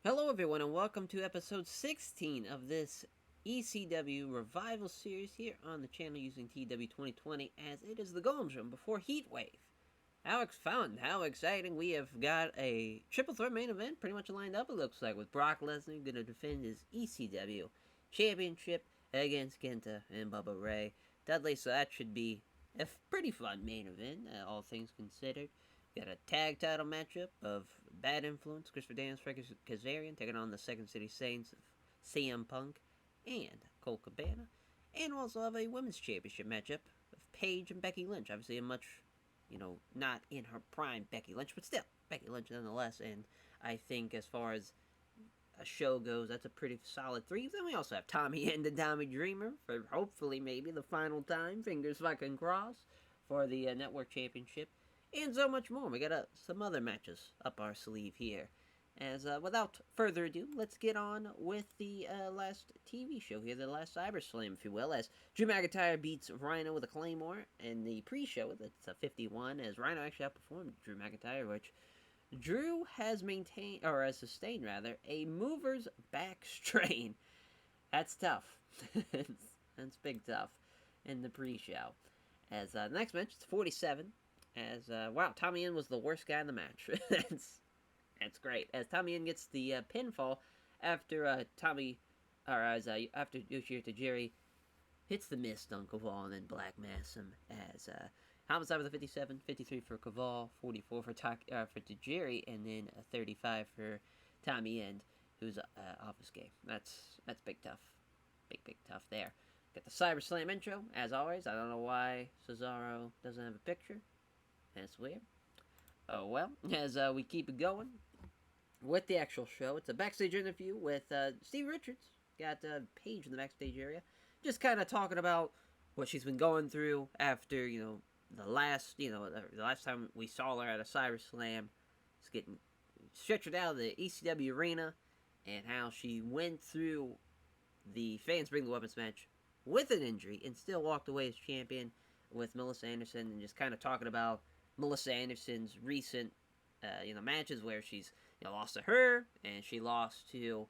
Hello, everyone, and welcome to episode 16 of this ECW revival series here on the channel using TEW 2020, as it is the Golem Room before Heatwave. How fun, how exciting! We have got a triple threat main event pretty much lined up, it looks like, with Brock Lesnar going to defend his ECW championship against Kenta and Bubba Ray Dudley, so that should be a pretty fun main event, all things considered. Got a tag title matchup of Bad Influence, Christopher Daniels, Frankie Kazarian, taking on the Second City Saints of CM Punk and Colt Cabana. And we'll also have a women's championship matchup of Paige and Becky Lynch. Obviously, a much, not in her prime Becky Lynch, but still Becky Lynch nonetheless. And I think as far as a show goes, that's a pretty solid three. Then we also have Tommy and the Tommy Dreamer for hopefully maybe the final time, fingers fucking crossed, for the network championship and so much more. We got some other matches up our sleeve here. As without further ado, let's get on with the last TV show here, the last CyberSlam, if you will, as Drew McIntyre beats Rhino with a Claymore in the pre-show. That's a 51, as Rhino actually outperformed Drew McIntyre, which Drew has maintained, or has sustained rather, a mover's back strain. That's tough. That's big tough in the pre-show. As the next match, it's 47. As wow, Tommy Inn was the worst guy in the match. that's great. As Tommy Inn gets the pinfall after after Yoshihiro Tajiri hits the mist on Kaval and then Black Mass him as Homicide with a 57, 53 for Kaval, 44 for Tajiri, and then a 35 for Tommy End, who's off his game. That's big tough, big tough there. Got the Cyber Slam intro as always. I don't know why Cesaro doesn't have a picture. That's weird. Oh well, as we keep it going with the actual show, it's a backstage interview with Steve Richards. Got Paige in the backstage area, just kind of talking about what she's been going through after the last time we saw her at a CyberSlam. It's getting stretched out of the ECW arena, and how she went through the Fans Bring the Weapons match with an injury and still walked away as champion with Melissa Anderson, and just kind of talking about Melissa Anderson's recent, matches where she's lost to her and she lost to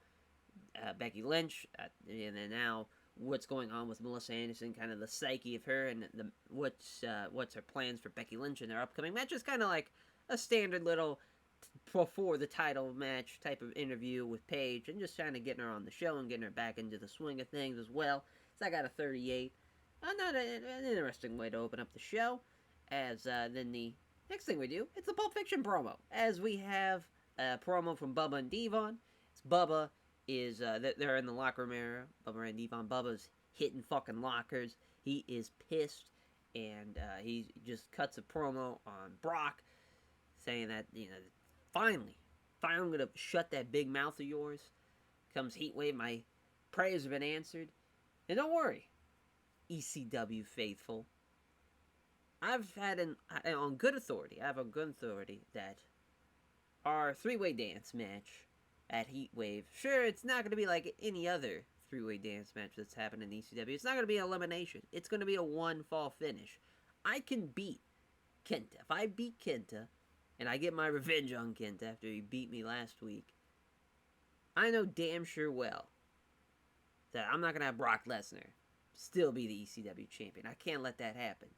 Becky Lynch, and then now what's going on with Melissa Anderson, kind of the psyche of her, and what's her plans for Becky Lynch in their upcoming matches. Kind of like a standard little before the title match type of interview with Paige, and just trying to get her on the show and getting her back into the swing of things as well. So I got a 38. Not an interesting way to open up the show. As then the next thing we do, it's the Pulp Fiction promo. As we have a promo from Bubba and Devon. Bubba is, they're in the locker room area. Bubba and Devon. Bubba's hitting fucking lockers. He is pissed. And he just cuts a promo on Brock, saying that, finally, I'm going to shut that big mouth of yours. Comes Heatwave. My prayers have been answered. And don't worry, ECW faithful. I've had on good authority that our three-way dance match at Heatwave, sure, it's not going to be like any other three-way dance match that's happened in ECW. It's not going to be an elimination. It's going to be a one-fall finish. I can beat Kenta. If I beat Kenta, and I get my revenge on Kenta after he beat me last week, I know damn sure well that I'm not going to have Brock Lesnar still be the ECW champion. I can't let that happen.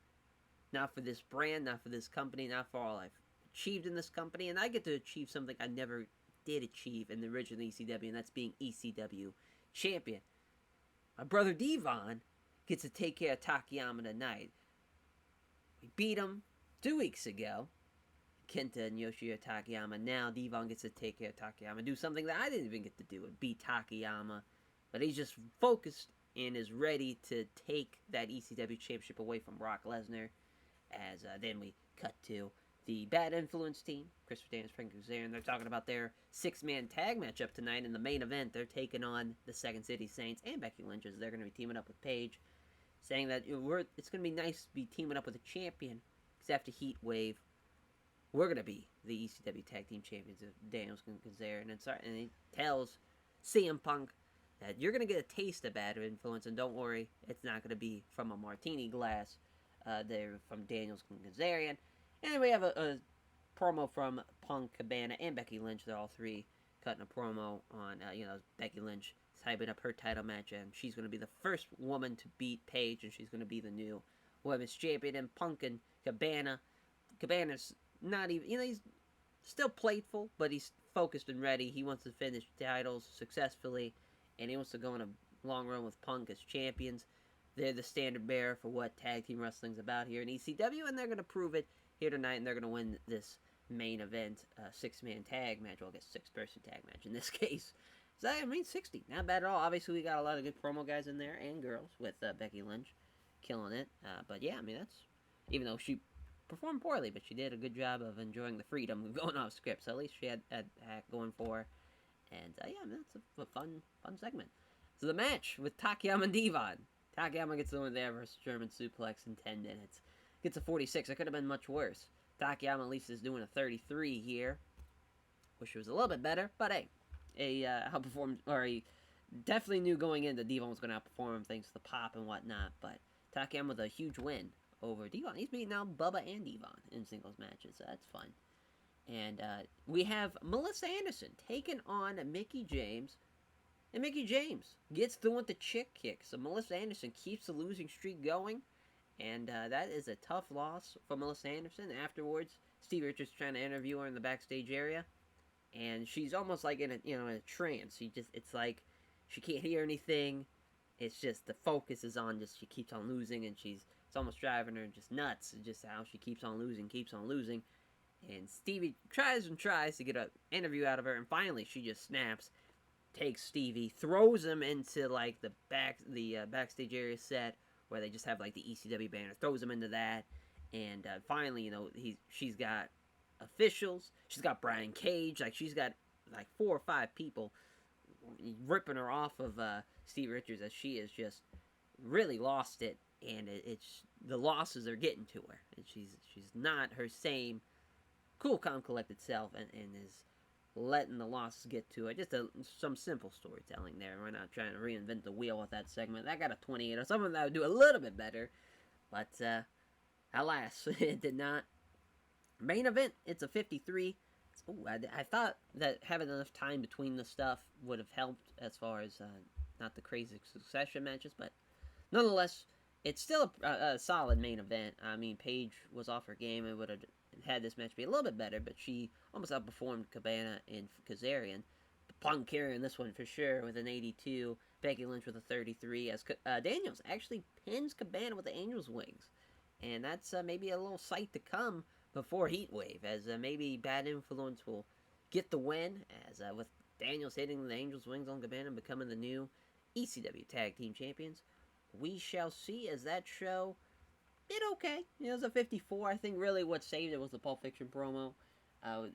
Not for this brand, not for this company, not for all I've achieved in this company. And I get to achieve something I never did achieve in the original ECW, and that's being ECW champion. My brother Devon gets to take care of Takayama tonight. We beat him 2 weeks ago. Kenta and Yoshihiro Takayama. Now Devon gets to take care of Takayama. Do something that I didn't even get to do, and beat Takayama. But he's just focused and is ready to take that ECW championship away from Brock Lesnar. As then we cut to the Bad Influence team, Christopher Daniels, Frankie Kazarian. They're talking about their 6-man tag matchup tonight in the main event. They're taking on the Second City Saints and Becky Lynch, as they're going to be teaming up with Paige, saying that it's going to be nice to be teaming up with a champion, because after Heat Wave, we're going to be the ECW Tag Team Champions of Daniels and Kazarian. And he tells CM Punk that you're going to get a taste of Bad Influence, and don't worry, it's not going to be from a martini glass. They're from Daniels and Kazarian. And then we have a promo from Punk, Cabana, and Becky Lynch. They're all three cutting a promo on, Becky Lynch typing up her title match, and she's going to be the first woman to beat Paige, and she's going to be the new women's champion. And Punk and Cabana's not even, he's still playful, but he's focused and ready. He wants to finish titles successfully, and he wants to go on a long run with Punk as champions. They're the standard bearer for what tag team wrestling's about here in ECW, and they're going to prove it here tonight, and they're going to win this main event, six-man tag match. Well, I guess six-person tag match in this case. So, 60. Not bad at all. Obviously, we got a lot of good promo guys in there, and girls, with Becky Lynch killing it. But yeah, that's, even though she performed poorly, but she did a good job of enjoying the freedom of going off script. So at least she had that going for her. And that's a fun segment. So the match with Takayama and Devon. Takayama gets the win there versus German suplex in 10 minutes. Gets a 46. It could have been much worse. Takayama at least is doing a 33 here. Wish it was a little bit better, but hey, he definitely knew going in that Devon was going to outperform him thanks to the pop and whatnot. But Takayama with a huge win over Devon. He's beating now Bubba and Devon in singles matches, so that's fun. And we have Melissa Anderson taking on Mickie James. And Mickie James gets through with the chick kick. So Melissa Anderson keeps the losing streak going. And that is a tough loss for Melissa Anderson. Afterwards, Steve Richards trying to interview her in the backstage area. And she's almost like in a trance. It's like she can't hear anything. It's just the focus is on she keeps on losing, and it's almost driving her just nuts. Just how she keeps on losing. And Stevie tries to get an interview out of her, and finally she just snaps, takes Stevie, throws him into like the backstage area set where they just have like the ECW banner, throws him into that, and finally she's got officials, she's got Brian Cage, like she's got like 4 or 5 people ripping her off of Steve Richards as she has just really lost it, and it's the losses are getting to her, and she's not her same cool, calm, collected self, and is letting the losses get to her. Just some simple storytelling there. We're not trying to reinvent the wheel with that segment. That got a 28, or someone that would do a little bit better, but alas, it did not. Main event, it's a 53. Ooh, I thought that having enough time between the stuff would have helped as far as not the crazy succession matches, but nonetheless, it's still a solid main event. I mean, Paige was off her game and would have had this match be a little bit better, but she almost outperformed Cabana and Kazarian. Punk carrying this one for sure with an 82. Becky Lynch with a 33, as Daniels actually pins Cabana with the Angel's Wings. And that's maybe a little sight to come before Heatwave, as maybe Bad Influence will get the win, as with Daniels hitting the Angel's Wings on Cabana and becoming the new ECW Tag Team Champions. We shall see, as that show did okay. It was a 54. I think really what saved it was the Pulp Fiction promo,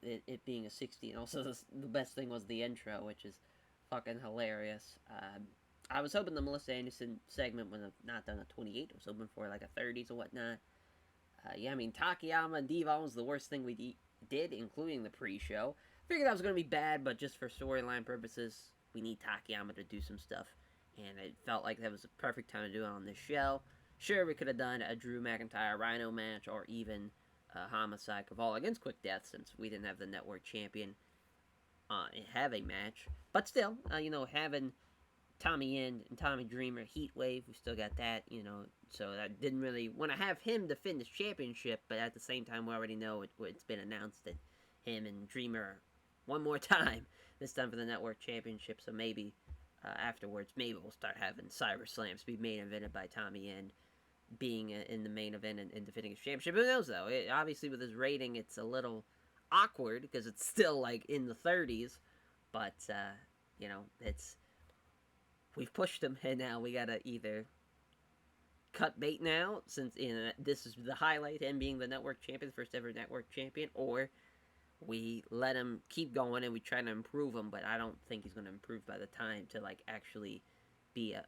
it being a 60, and also the best thing was the intro, which is fucking hilarious. I was hoping the Melissa Anderson segment would have not done a 28. I was hoping for like a 30s or whatnot. Takayama and Devon was the worst thing we did, including the pre-show. Figured that was going to be bad, but just for storyline purposes, we need Takayama to do some stuff. And it felt like that was the perfect time to do it on this show. Sure, we could have done a Drew McIntyre Rhino match, or even Homicide Cavallo against Quick Death, since we didn't have the network champion have a match. But still, having Tommy End and Tommy Dreamer, Heatwave, we still got that, so that didn't really want to have him defend his championship, but at the same time, we already know it's been announced that him and Dreamer, one more time, this time for the network championship, so maybe afterwards, maybe we'll start having Cyber Slams be main evented by Tommy End, being in the main event and defending his championship. Who knows, though? Obviously, with his rating, it's a little awkward, because it's still, like, in the 30s, but, it's... We've pushed him, and now we gotta either cut bait now, since this is the highlight, him being the network champion, the first ever network champion, or we let him keep going and we try to improve him, but I don't think he's going to improve by the time to like actually be a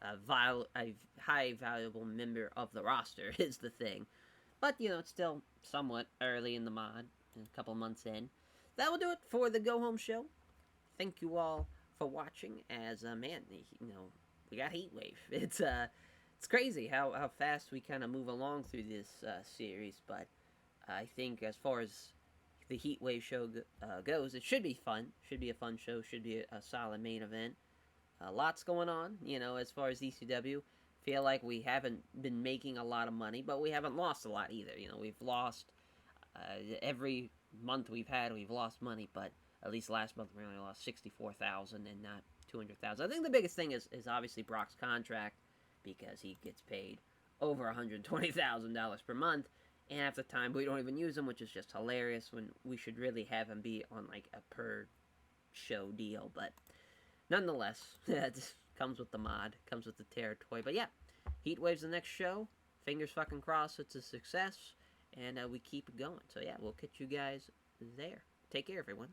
high valuable member of the roster is the thing. But it's still somewhat early in the mod, a couple months in. That will do it for the Go Home Show. Thank you all for watching. As we got Heatwave. It's crazy how fast we kind of move along through this series, but I think as far as the Heatwave show goes. It should be fun. Should be a fun show. Should be a solid main event. Lots going on, you know, as far as ECW. Feel like we haven't been making a lot of money, but we haven't lost a lot either. You know, we've lost every month we've lost money, but at least last month we only lost 64,000 and not 200,000. I think the biggest thing is obviously Brock's contract, because he gets paid over $120,000 per month, and half the time we don't even use him, which is just hilarious when we should really have him be on like a per show deal. But nonetheless, it comes with the mod, comes with the territory. But yeah, Heatwave's the next show. Fingers fucking crossed it's a success, and we keep it going. So yeah, we'll catch you guys there. Take care, everyone.